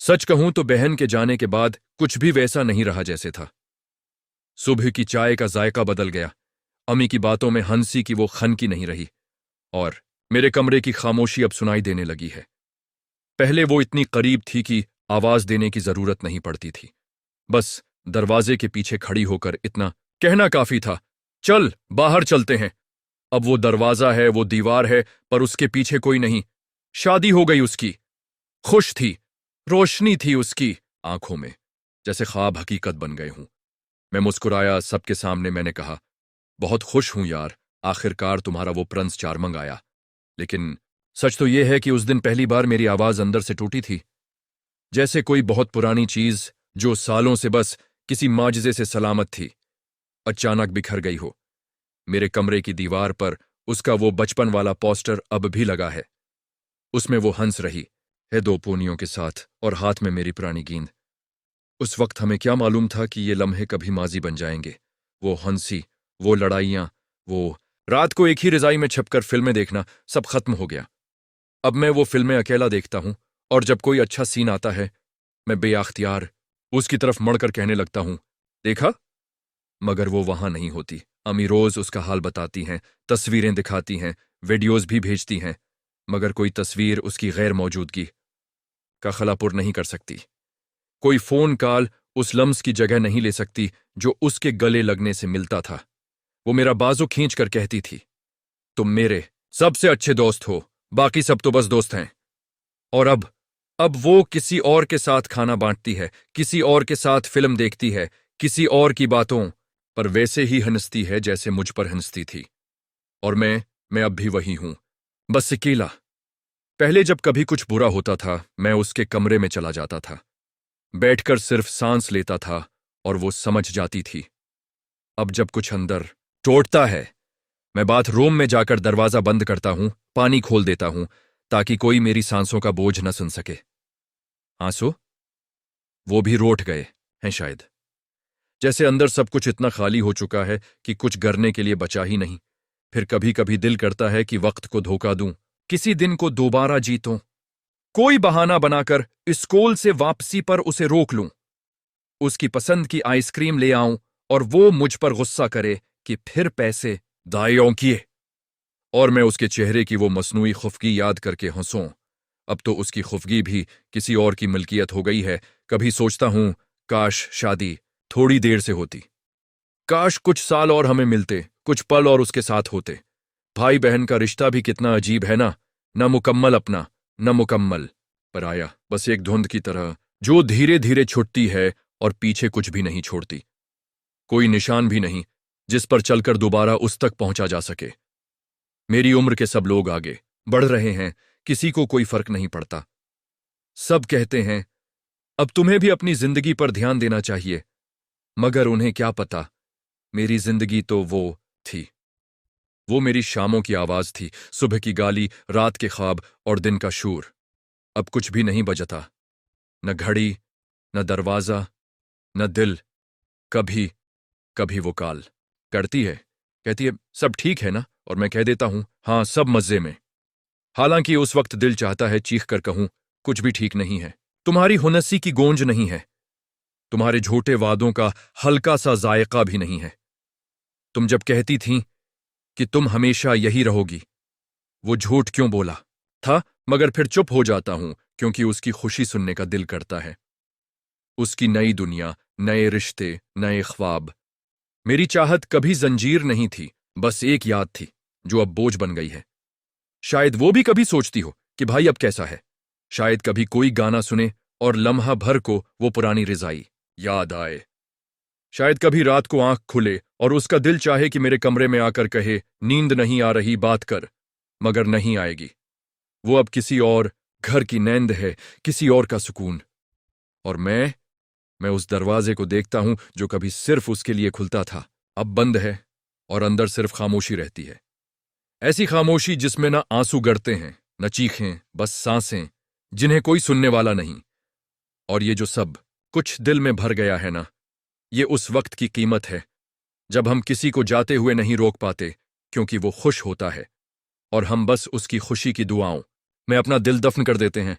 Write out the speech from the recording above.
सच कहूं तो बहन के जाने के बाद कुछ भी वैसा नहीं रहा जैसे था। सुबह की चाय का जायका बदल गया, अम्मी की बातों में हंसी की वो खनकी नहीं रही, और मेरे कमरे की खामोशी अब सुनाई देने लगी है। पहले वो इतनी करीब थी कि आवाज देने की जरूरत नहीं पड़ती थी। बस दरवाजे के पीछे खड़ी होकर इतना कहना काफी था, चल बाहर चलते हैं। अब वो दरवाजा है, वो दीवार है, पर उसके पीछे कोई नहीं। शादी हो गई उसकी, खुश थी, रोशनी थी उसकी आंखों में, जैसे ख्वाब हकीकत बन गए हूं। मैं मुस्कुराया, सबके सामने मैंने कहा, बहुत खुश हूं यार, आखिरकार तुम्हारा वो प्रिंस चार्मंग आया। लेकिन सच तो यह है कि उस दिन पहली बार मेरी आवाज अंदर से टूटी थी, जैसे कोई बहुत पुरानी चीज जो सालों से बस किसी माजिज़े से सलामत थी, अचानक बिखर गई हो। मेरे कमरे की दीवार पर उसका वो बचपन वाला पोस्टर अब भी लगा है। उसमें वो हंस रही है, दो पोनियों के साथ, और हाथ में मेरी पुरानी गेंद। उस वक्त हमें क्या मालूम था कि ये लम्हे कभी माजी बन जाएंगे। वो हंसी, वो लड़ाइयां, वो रात को एक ही रजाई में छिपकर फिल्में देखना, सब खत्म हो गया। अब मैं वो फिल्में अकेला देखता हूं, और जब कोई अच्छा सीन आता है, मैं बेअख्तियार उसकी तरफ मड़कर कहने लगता हूं, देखा? मगर वो वहां नहीं होती। अम्मी रोज उसका हाल बताती हैं, तस्वीरें दिखाती हैं, वीडियोज भी भेजती हैं, मगर कोई तस्वीर उसकी गैर मौजूदगी का खलापुर नहीं कर सकती। कोई फोन कॉल उस लम्स की जगह नहीं ले सकती जो उसके गले लगने से मिलता था। वो मेरा बाजू खींच कर कहती थी, तुम मेरे सबसे अच्छे दोस्त हो, बाकी सब तो बस दोस्त हैं। और अब वो किसी और के साथ खाना बांटती है, किसी और के साथ फिल्म देखती है, किसी और की बातों पर वैसे ही हंसती है जैसे मुझ पर हंसती थी। और मैं अब भी वही हूं, बस अकेला। पहले जब कभी कुछ बुरा होता था, मैं उसके कमरे में चला जाता था, बैठकर सिर्फ सांस लेता था, और वो समझ जाती थी। अब जब कुछ अंदर टूटता है, मैं बाथरूम में जाकर दरवाजा बंद करता हूं, पानी खोल देता हूं, ताकि कोई मेरी सांसों का बोझ न सुन सके। आंसू वो भी रोट गए हैं शायद, जैसे अंदर सब कुछ इतना खाली हो चुका है कि कुछ करने के लिए बचा ही नहीं। फिर कभी कभी दिल करता है कि वक्त को धोखा दूं, किसी दिन को दोबारा जीतूं, कोई बहाना बनाकर स्कूल से वापसी पर उसे रोक लूं, उसकी पसंद की आइसक्रीम ले आऊं, और वो मुझ पर गुस्सा करे कि फिर पैसे दाइयों किए, और मैं उसके चेहरे की वो मसनूई खुफगी याद करके हंसूं। अब तो उसकी खुफगी भी किसी और की मिल्कियत हो गई है। कभी सोचता हूं, काश शादी थोड़ी देर से होती, काश कुछ साल और हमें मिलते, कुछ पल और उसके साथ होते। भाई बहन का रिश्ता भी कितना अजीब है ना, न मुकम्मल अपना, न मुकम्मल पराया, बस एक धुंध की तरह जो धीरे धीरे छुटती है और पीछे कुछ भी नहीं छोड़ती। कोई निशान भी नहीं जिस पर चलकर दोबारा उस तक पहुंचा जा सके। मेरी उम्र के सब लोग आगे बढ़ रहे हैं, किसी को कोई फर्क नहीं पड़ता। सब कहते हैं, अब तुम्हें भी अपनी जिंदगी पर ध्यान देना चाहिए, मगर उन्हें क्या पता, मेरी जिंदगी तो वो थी। वो मेरी शामों की आवाज थी, सुबह की गाली, रात के ख्वाब और दिन का शूर। अब कुछ भी नहीं बजता, न घड़ी, न दरवाजा, न दिल। कभी कभी वो कॉल करती है, कहती है, सब ठीक है ना, और मैं कह देता हूं, हां सब मजे में। हालांकि उस वक्त दिल चाहता है चीख कर कहूं, कुछ भी ठीक नहीं है। तुम्हारी हुनसी की गोंज नहीं है, तुम्हारे झूठे वादों का हल्का सा जायका भी नहीं है। तुम जब कहती थीं कि तुम हमेशा यही रहोगी, वो झूठ क्यों बोला था? मगर फिर चुप हो जाता हूं, क्योंकि उसकी खुशी सुनने का दिल करता है। उसकी नई दुनिया, नए रिश्ते, नए ख्वाब। मेरी चाहत कभी जंजीर नहीं थी, बस एक याद थी जो अब बोझ बन गई है। शायद वो भी कभी सोचती हो कि भाई अब कैसा है। शायद कभी कोई गाना सुने और लम्हा भर को वो पुरानी रिजाई याद आए। शायद कभी रात को आंख खुले और उसका दिल चाहे कि मेरे कमरे में आकर कहे, नींद नहीं आ रही, बात कर, मगर नहीं आएगी। वो अब किसी और घर की नींद है, किसी और का सुकून। और मैं उस दरवाजे को देखता हूं जो कभी सिर्फ उसके लिए खुलता था, अब बंद है, और अंदर सिर्फ खामोशी रहती है। ऐसी खामोशी जिसमें ना आंसू गड़ते हैं, न चीखें, बस सांसें जिन्हें कोई सुनने वाला नहीं। और ये जो सब कुछ दिल में भर गया है ना, ये उस वक्त की कीमत है जब हम किसी को जाते हुए नहीं रोक पाते, क्योंकि वो खुश होता है, और हम बस उसकी खुशी की दुआओं में अपना दिल दफन कर देते हैं।